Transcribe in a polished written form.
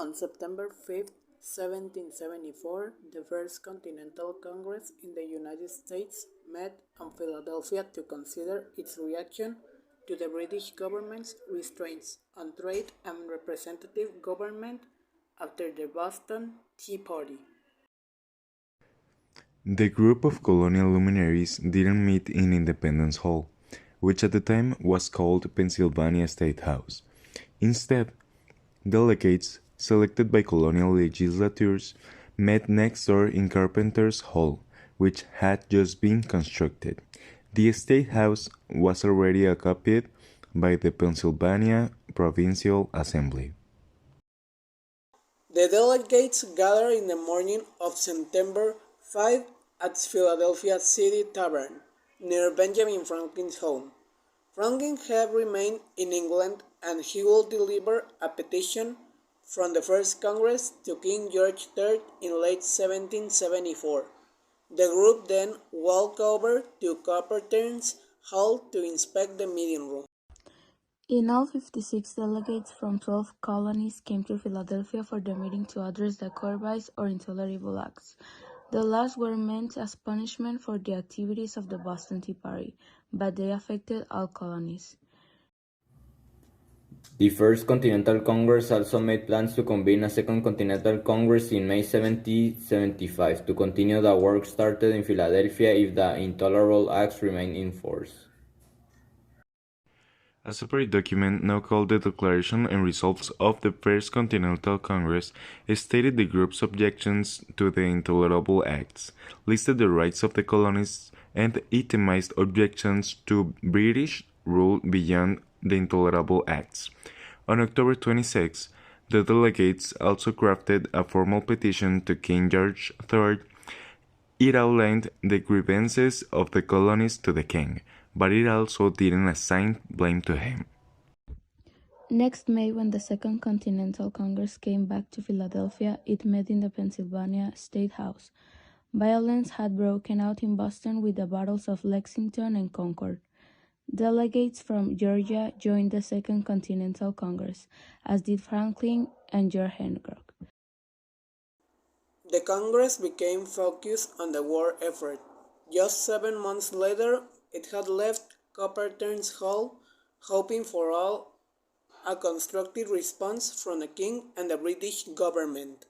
On September 5, 1774, the First Continental Congress in the United States met in Philadelphia to consider its reaction to the British government's restraints on trade and representative government after the Boston Tea Party. The group of colonial luminaries didn't meet in Independence Hall, which at the time was called Pennsylvania State House. Instead, delegates selected by colonial legislatures met next door in Carpenter's Hall, which had just been constructed. The State House was already occupied by the Pennsylvania Provincial Assembly. The delegates gathered in the morning of September 5 at Philadelphia City Tavern, near Benjamin Franklin's home. Franklin had remained in England and he would deliver a petition from the First Congress to King George III in late 1774. The group then walked over to Carpenter's Hall to inspect the meeting room. In all, 56 delegates from 12 colonies came to Philadelphia for the meeting to address the Corvice or intolerable acts. The laws were meant as punishment for the activities of the Boston Tea Party, but they affected all colonies. The First Continental Congress also made plans to convene a Second Continental Congress in May 1775 to continue the work started in Philadelphia if the Intolerable Acts remained in force. A separate document, now called the Declaration and Results of the First Continental Congress, stated the group's objections to the Intolerable Acts, listed the rights of the colonists, and itemized objections to British rule beyond the Intolerable Acts. On October 26, the delegates also crafted a formal petition to King George III. It outlined the grievances of the colonies to the king, but it also didn't assign blame to him. Next May, when the Second Continental Congress came back to Philadelphia, it met in the Pennsylvania State House. Violence had broken out in Boston with the battles of Lexington and Concord. Delegates from Georgia joined the Second Continental Congress, as did Franklin and George Hancock. The Congress became focused on the war effort. Just 7 months later, it had left Carpenter's Hall, hoping for a constructive response from the King and the British government.